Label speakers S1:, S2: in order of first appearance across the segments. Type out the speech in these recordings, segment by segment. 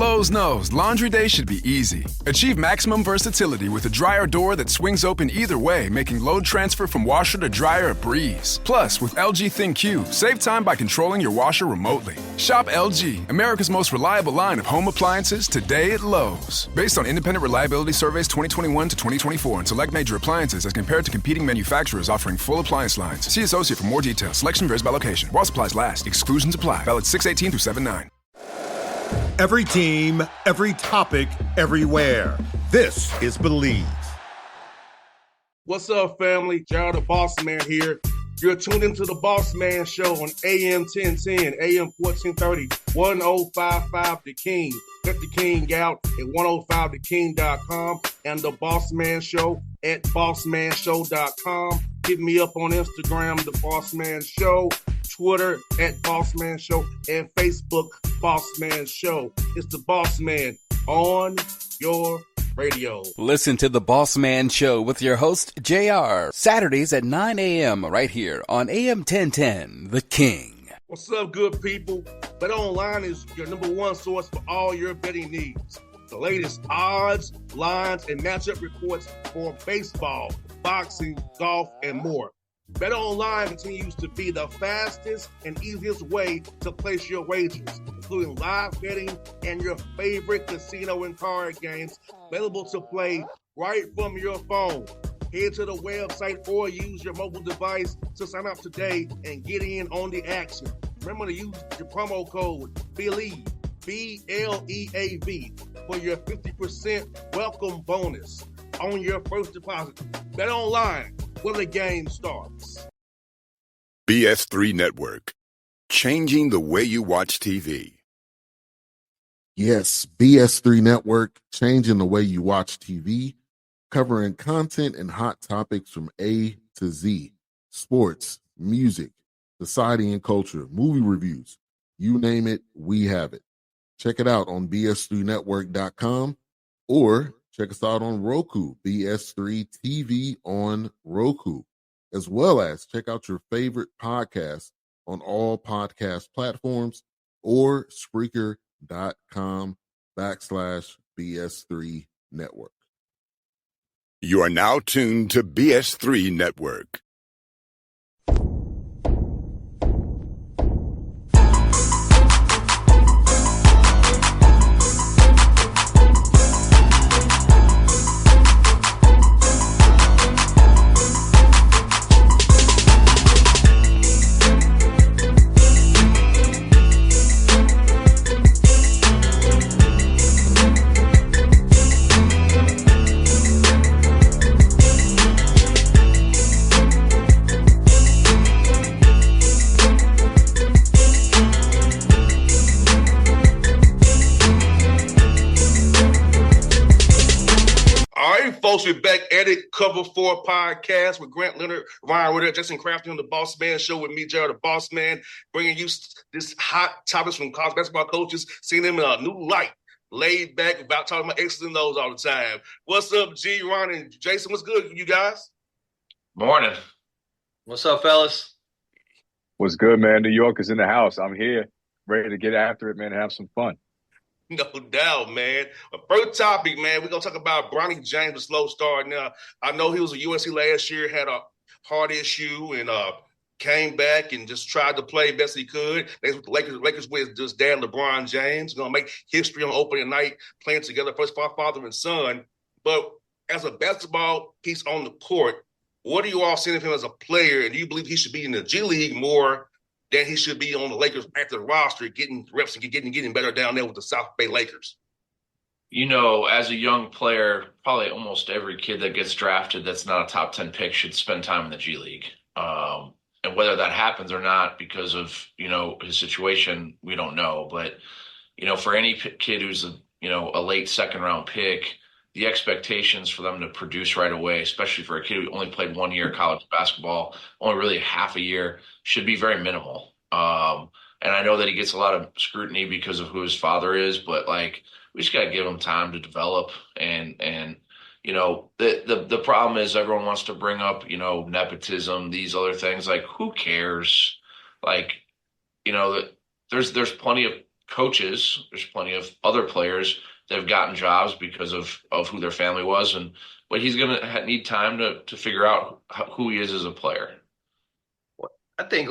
S1: Lowe's knows laundry day should be easy. Achieve maximum versatility with a dryer door that swings open either way, making load transfer from washer to dryer a breeze. Plus, with LG ThinQ, save time by controlling your washer remotely. Shop LG, America's most reliable line of home appliances, today at Lowe's. Based on independent reliability surveys 2021 to 2024 and select major appliances as compared to competing manufacturers offering full appliance lines. See associate for more details. Selection varies by location. While supplies last. Exclusions apply. Valid 6/18 through 7/9.
S2: Every team, every topic, everywhere. This is Believe.
S3: What's up, family? Jared the Bossman here. You're tuned into the Bossman Show on AM 1010, AM 1430, 1055 The King. Check The King out at 105theking.com and the Bossman Show at bossmanshow.com. Hit me up on Instagram, The Bossman Show, Twitter at Bossman Show, and Facebook, Bossman Show. It's the Bossman on your radio.
S4: Listen to the Bossman Show with your host, JR, Saturdays at 9 a.m. right here on AM 1010, The King.
S3: What's up, good people? BetOnline is your number one source for all your betting needs. The latest odds, lines, and matchup reports for baseball, boxing, golf, and more. BetOnline continues to be the fastest and easiest way to place your wagers, including live betting and your favorite casino and card games available to play right from your phone. Head to the website or use your mobile device to sign up today and get in on the action. Remember to use your promo code BELIEVE, BLEAV, for your 50% welcome bonus on your first deposit. BetOnline, where the game starts.
S5: BS3 Network, changing the way you watch TV.
S6: Yes, BS3 Network, changing the way you watch TV, covering content and hot topics from A to Z, sports, music, society and culture, movie reviews, you name it, we have it. Check it out on bs3network.com or check us out on Roku, BS3 TV on Roku, as well as check out your favorite podcast on all podcast platforms or Spreaker.com/BS3 Network.
S5: You are now tuned to BS3 Network.
S3: Folks, we're back at it. Cover 4 podcast with Grant Leonard, Ryan Ritter, Jason Crafty on the Bossman Show with me, Jared the Bossman, bringing you this hot topics from college basketball coaches, seeing them in a new light, laid back, about talking about X's and O's all the time. What's up, G, Ron, and Jason? What's good, you guys?
S7: Morning. What's up, fellas?
S8: What's good, man? New York is in the house. I'm here, ready to get after it, man, and have some fun.
S3: No doubt, man. First topic, man, we're going to talk about Bronny James, a slow start. Now, I know he was at USC last year, had a heart issue, and came back and just tried to play best he could. That's what the Lakers with just dad LeBron James. Going to make history on opening night, playing together, first father and son. But as a basketball piece on the court, what are you all seeing of him as a player? And do you believe he should be in the G League more than he should be on the Lakers active roster, getting reps and getting better down there with the South Bay Lakers?
S7: You know, as a young player, probably almost every kid that gets drafted that's not a top 10 pick should spend time in the G League. And whether that happens or not because of, his situation, we don't know. But, for any kid who's a late second round pick, the expectations for them to produce right away, especially for a kid who only played 1 year of college basketball, only really half a year, should be very minimal. And I know that he gets a lot of scrutiny because of who his father is, but we just got to give him time to develop. And the problem is everyone wants to bring up, nepotism, these other things. Who cares? There's plenty of coaches. There's plenty of other players that have gotten jobs because of who their family was, but he's going to need time to figure out who he is as a player.
S9: I think,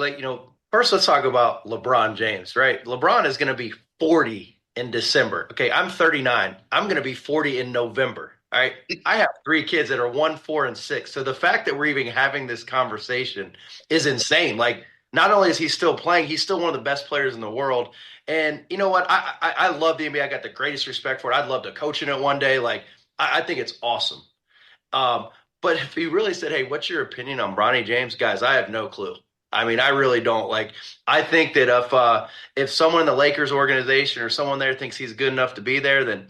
S9: first let's talk about LeBron James, right? LeBron is going to be 40 in December. Okay, I'm 39. I'm going to be 40 in November. All right. I have 3 kids that are 1, 4, and 6. So the fact that we're even having this conversation is insane. Like, not only is he still playing, he's still one of the best players in the world. And you know what? I love the NBA. I got the greatest respect for it. I'd love to coach in it one day. Like, I think it's awesome. Um, but if he really said, "Hey, what's your opinion on Bronny James?" Guys, I have no clue. I mean, I really don't. Like, I think that if someone in the Lakers organization or someone there thinks he's good enough to be there, then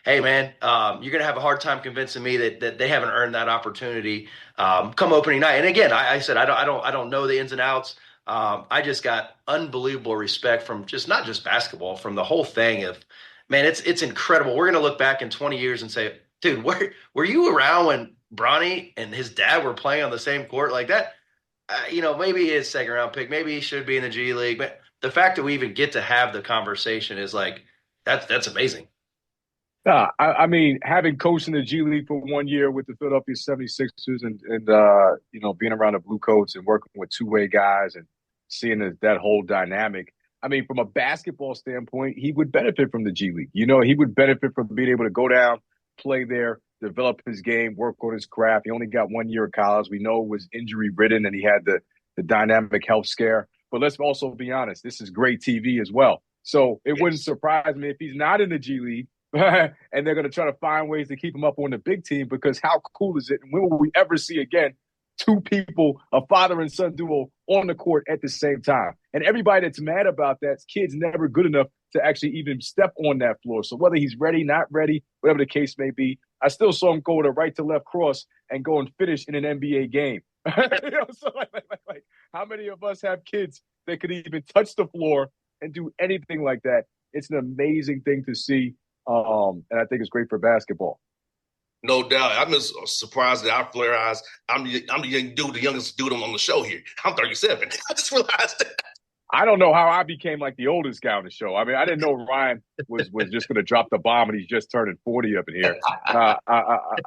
S9: hey, man, you're going to have a hard time convincing me that they haven't earned that opportunity come opening night. And again, I said I don't know the ins and outs. I just got unbelievable respect from not just basketball, from the whole thing of, man, it's incredible. We're going to look back in 20 years and say, dude, were you around when Bronny and his dad were playing on the same court like that? Maybe his second round pick, maybe he should be in the G League, but the fact that we even get to have the conversation is like, that's amazing.
S8: I mean, having coached in the G League for 1 year with the Philadelphia 76ers and being around the Blue Coats and working with two-way guys and seeing that whole dynamic. I mean, from a basketball standpoint, he would benefit from the G League. He would benefit from being able to go down, play there, develop his game, work on his craft. He only got 1 year of college. We know it was injury-ridden and he had the dynamic health scare. But let's also be honest, this is great TV as well. So it wouldn't surprise me if he's not in the G League and they're going to try to find ways to keep him up on the big team, because how cool is it? And when will we ever see again 2 people, a father and son duo, on the court at the same time? And everybody that's mad about that, kid's never good enough to actually even step on that floor. So whether he's ready, not ready, whatever the case may be, I still saw him go with a right to left cross and go and finish in an NBA game. So like, how many of us have kids that could even touch the floor and do anything like that? It's an amazing thing to see. And I think it's great for basketball.
S3: No doubt. I'm just surprised that our flare eyes. I'm the young dude, the youngest dude on the show here. I'm 37. I just realized that.
S8: I don't know how I became like the oldest guy on the show. I mean, I didn't know Ryan was just going to drop the bomb and he's just turning 40 up in here. I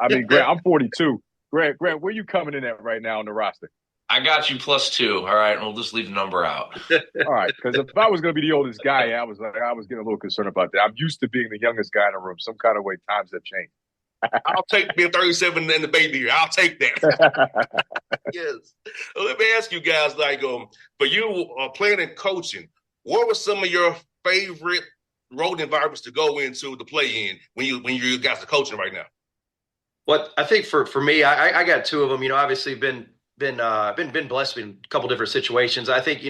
S8: mean, Grant, I'm 42. Grant, where you coming in at right now on the roster?
S7: I got you +2. All right, we'll just leave the number out.
S8: All right, because if I was going to be the oldest guy, I was getting a little concerned about that. I'm used to being the youngest guy in the room. Some kind of way times have changed.
S3: I'll take being 37 and the baby here. I'll take that. Yes. Well, let me ask you guys, for you playing and coaching, what were some of your favorite road environments to go into to play in when you guys are coaching right now?
S9: Well, I think for me, I got 2 of them. Obviously been blessed in a couple different situations. I think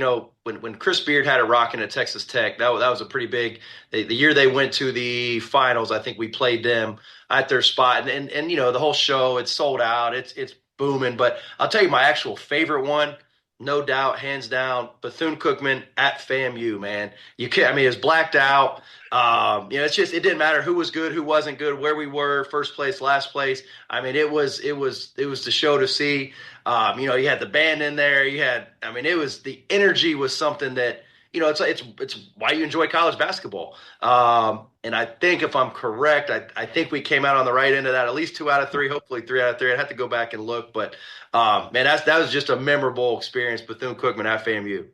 S9: when Chris Beard had a rocking at Texas Tech, that was a pretty big. The year they went to the finals, I think we played them at their spot, and the whole show, it's sold out, it's booming. But I'll tell you my actual favorite one, no doubt, hands down, Bethune-Cookman at FAMU. Man, you can't. I mean, it was blacked out. It's just, it didn't matter who was good, who wasn't good, where we were, first place, last place. I mean, it was the show to see. You had the band in there. The energy was something that, it's why you enjoy college basketball. And I think if I'm correct, I think we came out on the right end of that, at least 2 out of 3, hopefully 3 out of 3. I'd have to go back and look, but man, that was just a memorable experience. Bethune-Cookman at FAMU.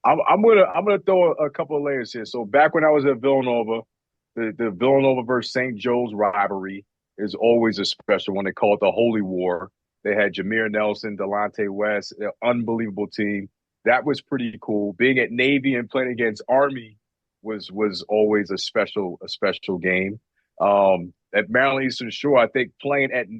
S8: I'm gonna throw a couple of layers here. So back when I was at Villanova, the Villanova versus St. Joe's rivalry is always a special one. They call it the Holy War. They had Jameer Nelson, Delonte West, an unbelievable team. That was pretty cool. Being at Navy and playing against Army was always a special game. At Maryland Eastern Shore, I think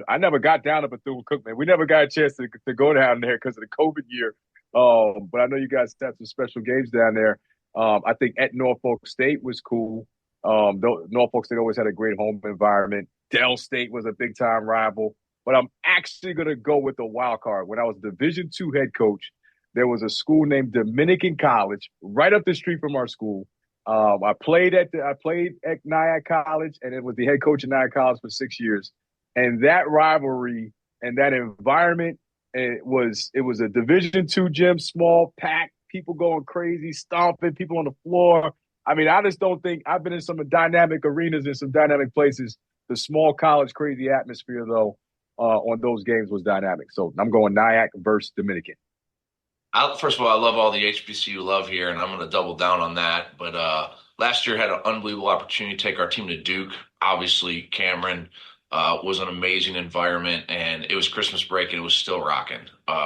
S8: I never got down to Bethune-Cookman. We never got a chance to go down there because of the COVID year. But I know you guys had some special games down there. I think at Norfolk State was cool. Norfolk State always had a great home environment. Dell State was a big-time rival. But I'm actually going to go with the wild card. When I was Division II head coach, there was a school named Dominican College right up the street from our school. I played at Nyack College, and it was the head coach at Nyack College for 6 years. And that rivalry and that environment, it was a Division II gym, small, packed, people going crazy, stomping, people on the floor. I mean, I just don't think I've been in some dynamic arenas and some dynamic places. The small college crazy atmosphere, though, on those games was dynamic. So I'm going Nyack versus Dominican.
S7: First of all, I love all the HBCU love here, and I'm going to double down on that. But last year had an unbelievable opportunity to take our team to Duke. Obviously, Cameron was an amazing environment, and it was Christmas break, and it was still rocking,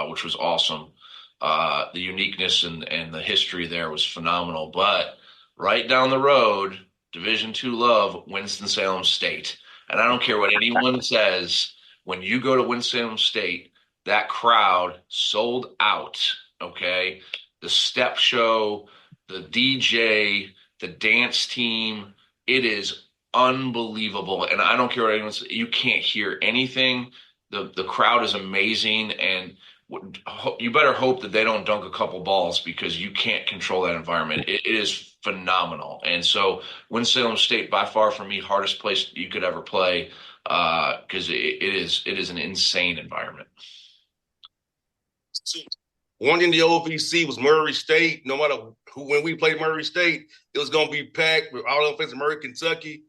S7: which was awesome. The uniqueness and the history there was phenomenal. But right down the road, Division II love, Winston-Salem State. And I don't care what anyone says, when you go to Winston-Salem State, that crowd sold out, okay? The step show, the DJ, the dance team, it is unbelievable. And I don't care what anyone says, you can't hear anything. The crowd is amazing, and you better hope that they don't dunk a couple balls because you can't control that environment. It is phenomenal. And so Winston-Salem State, by far for me, hardest place you could ever play because it is an insane environment.
S3: One in the OVC was Murray State. No matter who, when we played Murray State, it was going to be packed with all the fans in Murray, Kentucky.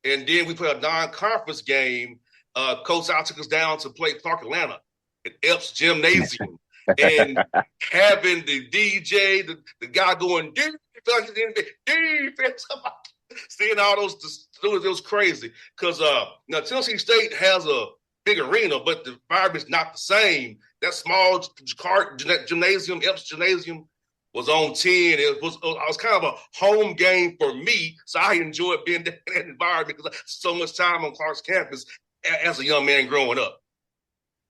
S3: And then we played a non-conference game. Coach Al took us down to play Clark Atlanta at Epps Gymnasium. And having the DJ, the guy going, defense, seeing all those students, it was crazy. Because now Tennessee State has a big arena, but the environment's not the same. That small gymnasium, Epps Gymnasium, was on 10. It was kind of a home game for me, so I enjoyed being in that environment because I spent so much time on Clark's campus as a young man growing up.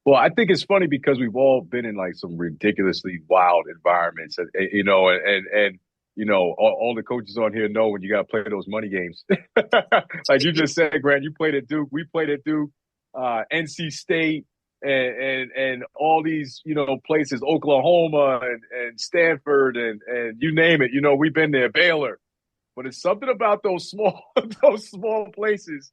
S8: Well, I think it's funny because we've all been in like some ridiculously wild environments, and you know, and you know, all the coaches on here know when you got to play those money games. Like you just said, Grant, you played at Duke, we played at Duke, NC State, and all these, you know, places, Oklahoma and Stanford and you name it. You know, we've been there, Baylor. But it's something about those small places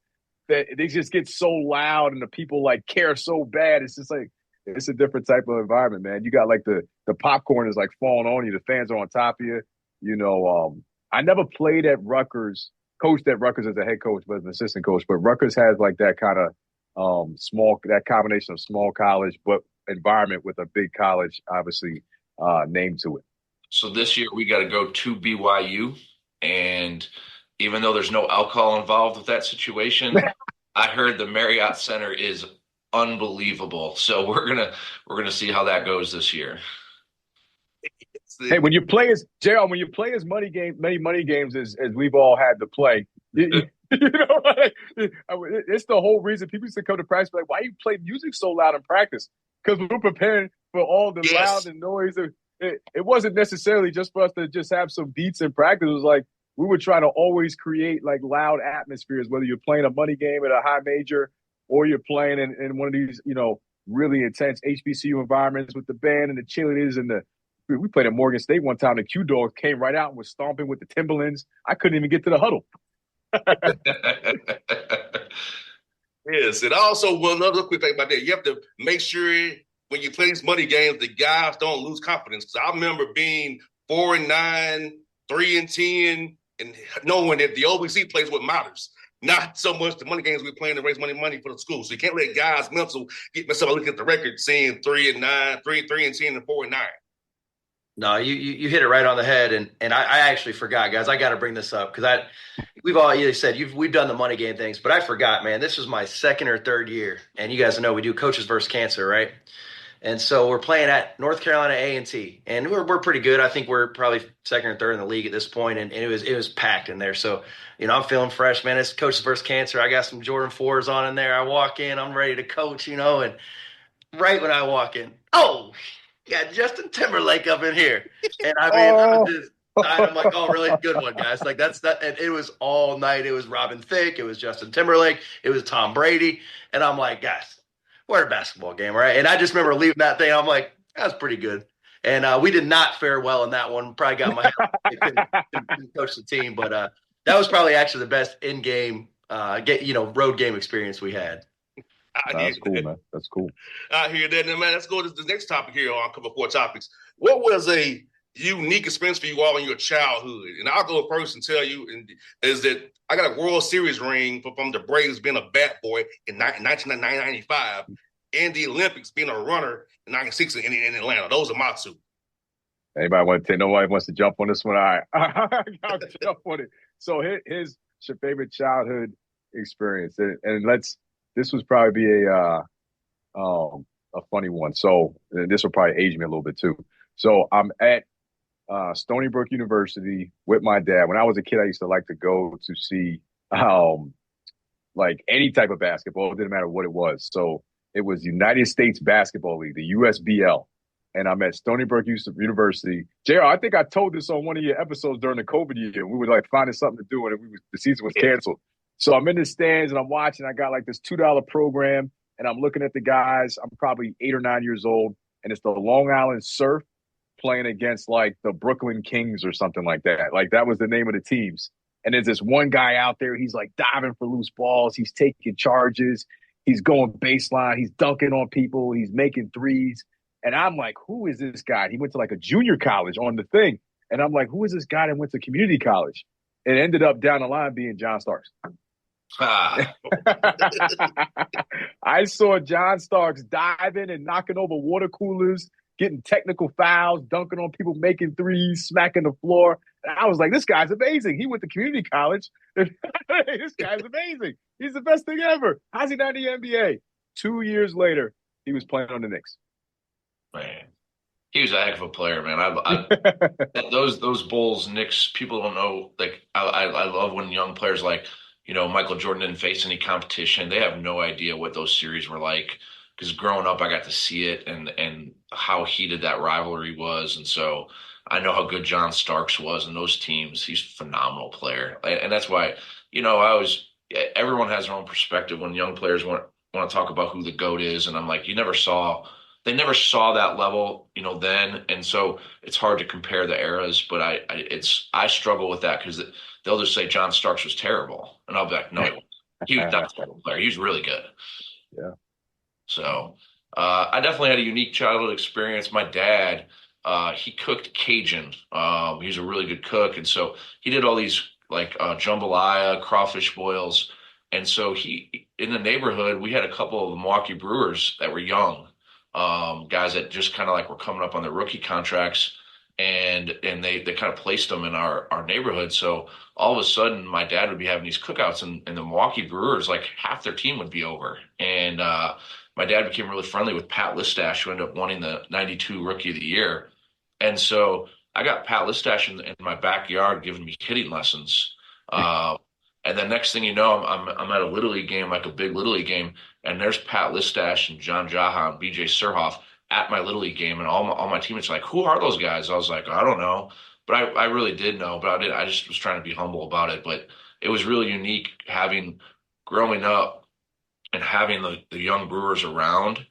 S8: that they just get so loud and the people like care so bad. It's just like, it's a different type of environment, man. You got like the popcorn is like falling on you. The fans are on top of you. You know, I never played at Rutgers, coached at Rutgers as a head coach, but as an assistant coach. But Rutgers has like that kind of that combination of small college, but environment with a big college, obviously, name to it.
S7: So this year we got to go to BYU. And even though there's no alcohol involved with that situation, I heard the Marriott Center is unbelievable. So we're gonna see how that goes this year.
S8: Hey, when you play as JR, when you play as many money games as we've all had to play, you know, like, it's the whole reason people used to come to practice like, why you play music so loud in practice? Because we're preparing for all the loud and noise. It wasn't necessarily just for us to just have some beats in practice. It was like we were trying to always create like loud atmospheres, whether you're playing a money game at a high major or you're playing in one of these, you know, really intense HBCU environments with the band and the cheerleaders and we played at Morgan State one time. The Q Dog came right out and was stomping with the Timberlands. I couldn't even get to the huddle.
S3: Yes, and also one other quick thing about that, you have to make sure when you play these money games, the guys don't lose confidence. Because I remember being 4-9, 3-10, and knowing that the OVC plays what matters, not so much the money games we're playing to raise money for the school. So you can't let guys mental get messed up looking at the record, seeing 3-9, 3-10, and 4-9.
S9: No, you hit it right on the head, and I actually forgot, guys. I got to bring this up because we've all either said we've done the money game things, but I forgot, man. This was my second or third year, and you guys know we do Coaches versus Cancer, right? And so we're playing at North Carolina A&T, and we're pretty good. I think we're probably second or third in the league at this point, and it was packed in there. So, you know, I'm feeling fresh, man. It's Coaches versus Cancer. I got some Jordan 4s on in there. I walk in, I'm ready to coach, you know, and right when I walk in, got Justin Timberlake up in here. And I mean, I'm like, oh, really good one, guys. Like that. And it was all night. It was Robin Thicke. It was Justin Timberlake. It was Tom Brady. And I'm like, guys, we're a basketball game, right? And I just remember leaving that thing. I'm like, that was pretty good. And we did not fare well in that one. Probably got my couldn't coach the team, but that was probably actually the best in-game, road game experience we had.
S8: That's cool, man. That's cool.
S3: I hear that. And man, let's go to the next topic here on Cover 4 Topics. What was a unique experience for you all in your childhood. And I'll go first and tell you is that I got a World Series ring from the Braves being a bat boy in 1995 and the Olympics being a runner in 96 in Atlanta. Those are my two.
S8: Nobody wants to jump on this one? All right. I'll jump on it. So here's your favorite childhood experience. And this was probably be a funny one. So this will probably age me a little bit too. So I'm at Stony Brook University with my dad. When I was a kid, I used to like to go to see like any type of basketball. It didn't matter what it was. So it was United States Basketball League, the USBL. And I'm at Stony Brook University. JR, I think I told this on one of your episodes during the COVID year. We were like finding something to do and the season was canceled. So I'm in the stands and I'm watching. I got like this $2 program and I'm looking at the guys. I'm probably 8 or 9 years old. And it's the Long Island Surf playing against like the Brooklyn Kings or something like that. Like that was the name of the teams. And there's this one guy out there. He's like diving for loose balls. He's taking charges. He's going baseline. He's dunking on people. He's making threes. And I'm like, who is this guy? He went to like a junior college on the thing. And I'm like, who is this guy that went to community college? It ended up down the line being John Starks. I saw John Starks diving and knocking over water coolers, getting technical fouls, dunking on people, making threes, smacking the floor. And I was like, this guy's amazing. He went to community college. This guy's amazing. He's the best thing ever. How's he not in the NBA? 2 years later, he was playing on the Knicks.
S7: Man, he was a heck of a player, man. Those Bulls, Knicks, people don't know. Like, I love when young players like, Michael Jordan didn't face any competition. They have no idea what those series were like. Because growing up, I got to see it and how heated that rivalry was. And so I know how good John Starks was in those teams. He's a phenomenal player. And that's why, everyone has their own perspective when young players want to talk about who the GOAT is. And I'm like, they never saw that level, then. And so it's hard to compare the eras, but I struggle with that because they'll just say John Starks was terrible. And I'll be like, no, he was not a terrible player. He was really good.
S8: Yeah.
S7: So I definitely had a unique childhood experience. My dad, he cooked Cajun. He was a really good cook. And so he did all these like jambalaya, crawfish boils. And so in the neighborhood, we had a couple of Milwaukee Brewers that were young, guys that just kind of like were coming up on their rookie contracts. And they kind of placed them in our neighborhood. So all of a sudden, my dad would be having these cookouts, and the Milwaukee Brewers, like half their team would be over. And my dad became really friendly with Pat Listash, who ended up winning the '92 Rookie of the Year. And so I got Pat Listash in my backyard giving me hitting lessons. And then next thing you know, I'm at a Little League game, like a big Little League game, and there's Pat Listash and John Jaha and BJ Surhoff at my Little League game, and all my teammates are like, who are those guys? I was like, I don't know. But I really did know, but I just was trying to be humble about it. But it was really unique growing up and having the young Brewers around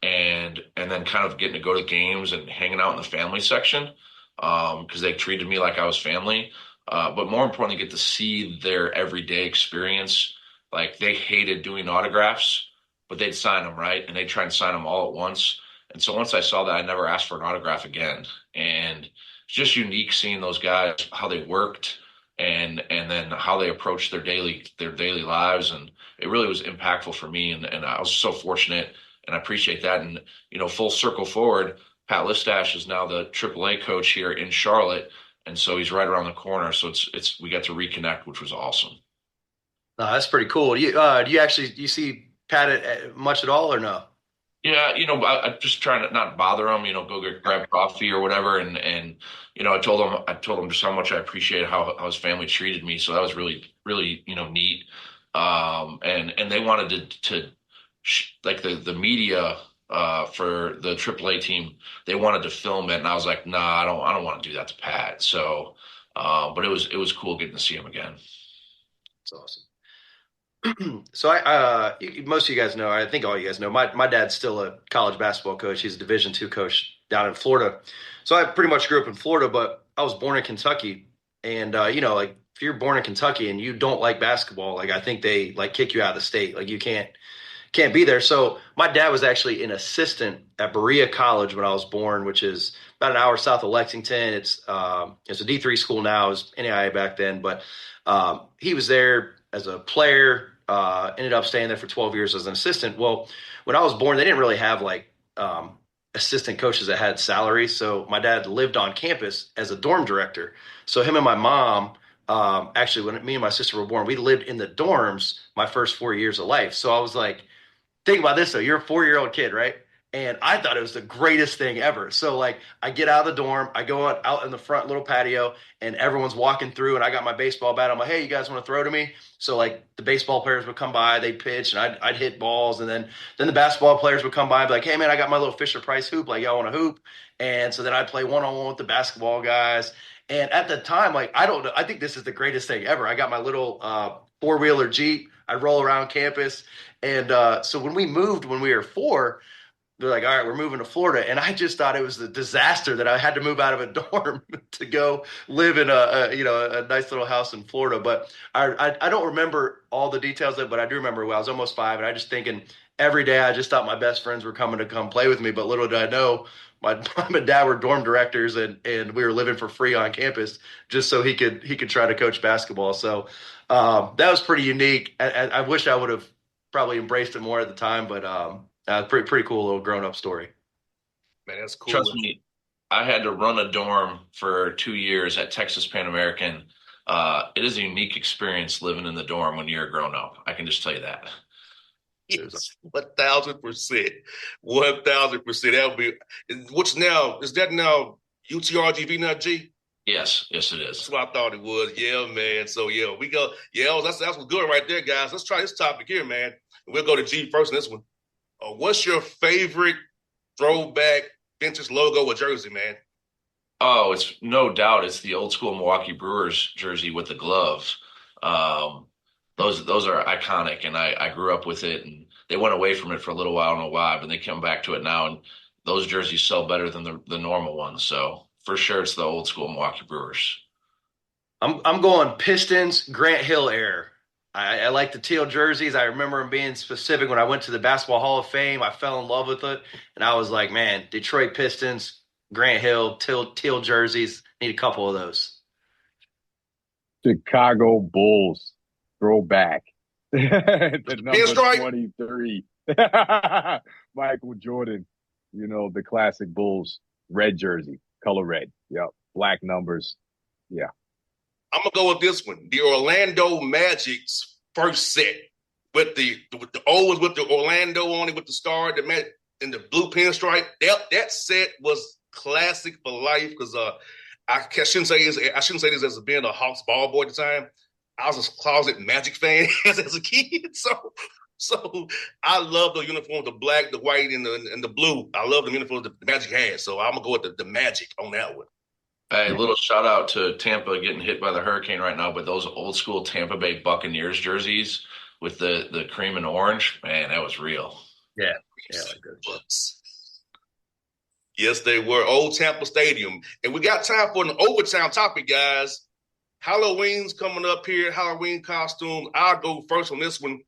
S7: and then kind of getting to go to games and hanging out in the family section because they treated me like I was family. But more importantly, get to see their everyday experience. Like they hated doing autographs, but they'd sign them, right? And they'd try and sign them all at once. And so once I saw that, I never asked for an autograph again. And it's just unique seeing those guys, how they worked and then how they approached their daily lives. And it really was impactful for me. And I was so fortunate and I appreciate that. And, full circle forward, Pat Listash is now the AAA coach here in Charlotte. And so he's right around the corner. So we got to reconnect, which was awesome.
S9: No, that's pretty cool. Do you see Pat much at all or no?
S7: Yeah, I'm just trying to not bother him, go grab coffee or whatever. And I told him just how much I appreciated how his family treated me. So that was really, really, neat. And they wanted to like the media for the AAA team, they wanted to film it. And I was like, nah, I don't want to do that to Pat. So, but it was cool getting to see him again.
S9: That's awesome. So most of you guys know, I think all you guys know, my dad's still a college basketball coach. He's a Division II coach down in Florida. So I pretty much grew up in Florida, but I was born in Kentucky. And, like if you're born in Kentucky and you don't like basketball, like I think they like kick you out of the state. Like you can't be there. So my dad was actually an assistant at Berea College when I was born, which is about an hour south of Lexington. It's a D3 school now. It was NAIA back then, but he was there as a player. Ended up staying there for 12 years as an assistant. Well, when I was born, they didn't really have like assistant coaches that had salaries. So my dad lived on campus as a dorm director. So him and my mom, actually, when me and my sister were born, we lived in the dorms my first 4 years of life. So I was like, think about this though. You're a 4-year-old kid, right? And I thought it was the greatest thing ever. So like I get out of the dorm, I go out in the front little patio and everyone's walking through and I got my baseball bat. I'm like, hey, you guys want to throw to me? So like the baseball players would come by, they'd pitch and I'd hit balls. And then the basketball players would come by and be like, hey man, I got my little Fisher Price hoop. Like y'all want to hoop? And so then I'd play one-on-one with the basketball guys. And at the time, like, I don't know, I think this is the greatest thing ever. I got my little four-wheeler Jeep. I'd roll around campus. And so when we moved when we were 4, they're like, all right, we're moving to Florida. And I just thought it was a disaster that I had to move out of a dorm to go live in a nice little house in Florida. But I don't remember all the details of it, but I do remember when I was almost 5 and I just thinking every day I just thought my best friends were coming to come play with me. But little did I know my mom and dad were dorm directors and we were living for free on campus just so he could try to coach basketball. So that was pretty unique. I wish I would have probably embraced it more at the time, but pretty cool little grown up story.
S3: Man, that's cool.
S7: Trust me, I had to run a dorm for 2 years at Texas Pan American. It is a unique experience living in the dorm when you're a grown up. I can just tell you that.
S3: Yes, 1,000%. 1,000%. That'll be what's now, is that now UTRGV now, G?
S7: Yes, it is.
S3: That's what I thought it was. Yeah, man. So yeah, we go. Yeah, that's what's good right there, guys. Let's try this topic here, man. We'll go to G first in this one. What's your favorite throwback vintage logo or jersey, man?
S7: Oh, it's no doubt it's the old school Milwaukee Brewers jersey with the gloves. Those are iconic, and I grew up with it. And they went away from it for a little while. I don't know why, but they come back to it now, and those jerseys sell better than the normal ones. So for sure, it's the old school Milwaukee Brewers.
S9: I'm going Pistons Grant Hill era. I like the teal jerseys. I remember them being specific when I went to the Basketball Hall of Fame. I fell in love with it, and I was like, man, Detroit Pistons, Grant Hill, teal jerseys. Need a couple of those.
S8: Chicago Bulls throwback. The number
S3: Pinstripe?
S8: 23. Michael Jordan, the classic Bulls red jersey, color red. Yep. Black numbers. Yeah.
S3: I'm gonna go with this one. The Orlando Magic's first set with the old ones with the Orlando on it with the star, the Magic and the blue pinstripe. That set was classic for life because I shouldn't say this as being a Hawks ball boy at the time. I was a closet Magic fan as a kid, so I love the uniform, the black, the white, and the blue. I love the uniform the Magic had. So I'm gonna go with the Magic on that one.
S7: Hey, little shout out to Tampa getting hit by the hurricane right now, but those old school Tampa Bay Buccaneers jerseys with the cream and orange, man, that was real.
S9: Yeah, like good books.
S3: Yes, they were. Old Tampa Stadium. And we got time for an overtime topic, guys. Halloween's coming up here, Halloween costumes. I'll go first on this one.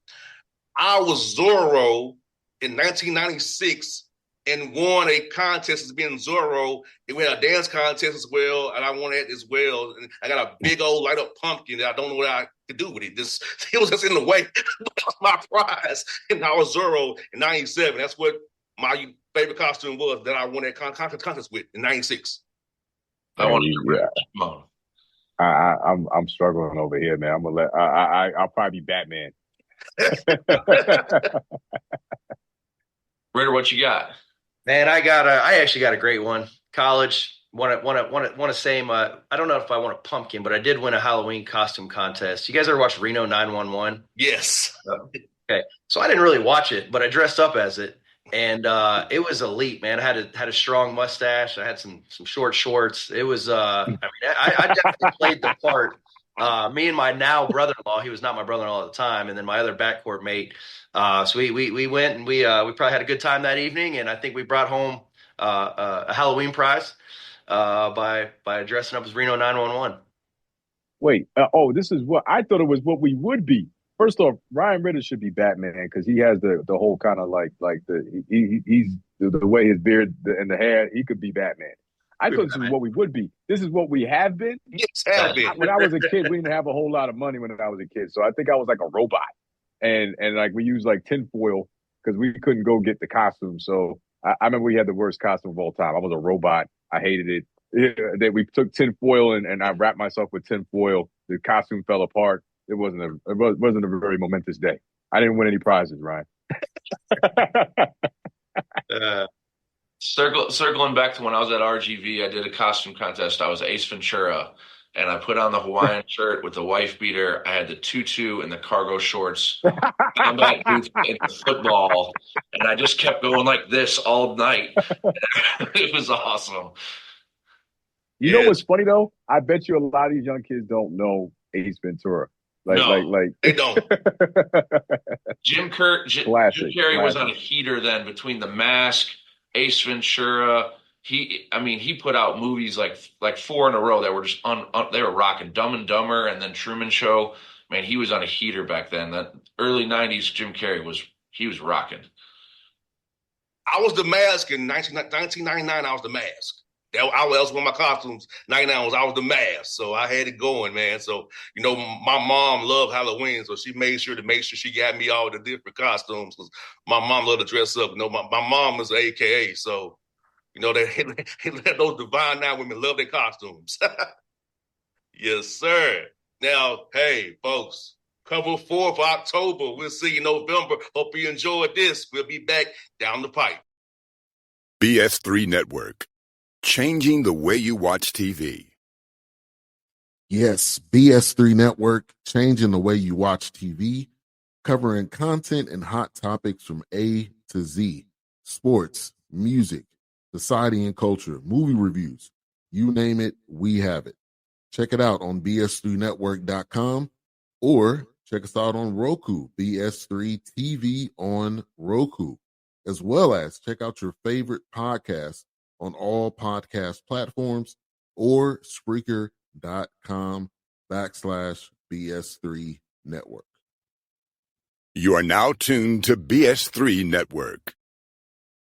S3: I was Zorro in 1996 and won a contest as being Zorro. And we had a dance contest as well, and I won that as well. And I got a big old light up pumpkin that I don't know what I could do with it. It was just in the way. My prize. And I was Zorro in 97. That's what my favorite costume was that I won that contest with in 96.
S7: I want to come on.
S8: I'm struggling over here, man. I'm gonna I'll probably be Batman.
S7: Ritter, what you got?
S9: Man, I actually got a great one. College won a same. I don't know if I won a pumpkin, but I did win a Halloween costume contest. You guys ever watch Reno 911?
S3: Yes.
S9: Okay, so I didn't really watch it, but I dressed up as it, and it was elite, man. I had a strong mustache. I had some short shorts. It was. I definitely played the part. Me and my now brother-in-law, he was not my brother-in-law at the time, and then my other backcourt mate. So we went and we probably had a good time that evening, and I think we brought home a Halloween prize by dressing up as Reno 911.
S8: Wait, this is what I thought it was. What we would be. First off, Ryan Ritter should be Batman because he has the whole kind of like he's the way his beard and the hair. He could be Batman. I thought this is what we would be. This is what we have been.
S3: Yes, have been.
S8: When I was a kid, we didn't have a whole lot of money when I was a kid. So I think I was like a robot. And like we used like tinfoil because we couldn't go get the costume. So I remember we had the worst costume of all time. I was a robot. I hated it. That we took tinfoil and I wrapped myself with tinfoil. The costume fell apart. It wasn't a very momentous day. I didn't win any prizes, Ryan.
S7: Circling back to when I was at RGV, I did a costume contest. I was Ace Ventura, and I put on the Hawaiian shirt with the wife beater. I had the tutu and the cargo shorts, combat boots, and the football, and I just kept going like this all night. It was awesome.
S8: You know what's funny though? I bet you a lot of these young kids don't know Ace Ventura. Like
S3: they don't.
S7: Jim Carrey was on a heater then between The Mask, Ace Ventura. He put out movies like 4 in a row that were just they were rocking. Dumb and Dumber and then Truman Show. Man, he was on a heater back then. That early 90s Jim Carrey was rocking.
S3: I was The Mask in 1999. I was The Mask. That was one of my costumes. 99 I was The Mask, so I had it going, man. So my mom loved Halloween, so she made sure she got me all the different costumes because my mom loved to dress up. My mom is an AKA, so they let those Divine Nine women love their costumes. Yes, sir. Now, hey, folks, cover 4th of October. We'll see you in November. Hope you enjoyed this. We'll be back down the pipe.
S5: BS3 Network. Changing the way you watch TV.
S6: Yes, BS3 Network, changing the way you watch TV, covering content and hot topics from A to Z. Sports, music, society and culture, movie reviews. You name it, we have it. Check it out on bs3network.com or check us out on Roku, BS3 TV on Roku, as well as check out your favorite podcast on all podcast platforms or Spreaker.com/BS3 Network.
S5: You are now tuned to BS3 Network.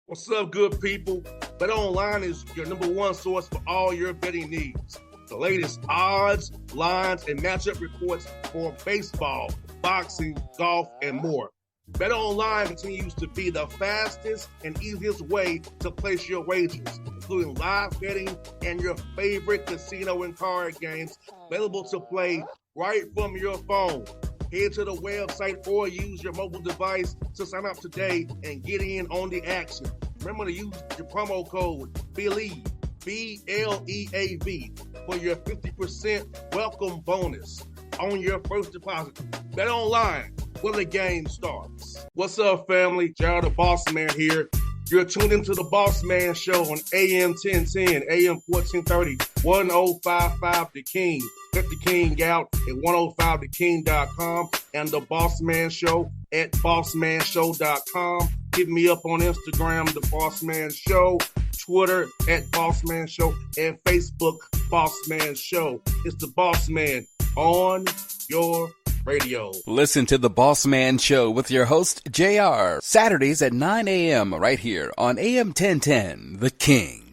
S3: What's up, good people? Bet Online is your number one source for all your betting needs. The latest odds, lines, and matchup reports for baseball, boxing, golf, and more. Bet Online continues to be the fastest and easiest way to place your wagers, including live betting and your favorite casino and card games available to play right from your phone. Head to the website or use your mobile device to sign up today and get in on the action. Remember to use your promo code BELIEVE, BLEAV, for your 50% welcome bonus on your first deposit. Bet Online, where the game starts. What's up, family? Jared the Bossman here. You're tuned into the Bossman Show on AM 1010, AM 1430, 1055 The King. Check The King out at 105theking.com and the Bossman Show at bossmanshow.com. Hit me up on Instagram, The Bossman Show, Twitter at Bossman Show, and Facebook, Bossman Show. It's the Bossman on your radio.
S4: Listen to The Bossman Show with your host, JR, Saturdays at 9 a.m. right here on AM 1010, The King.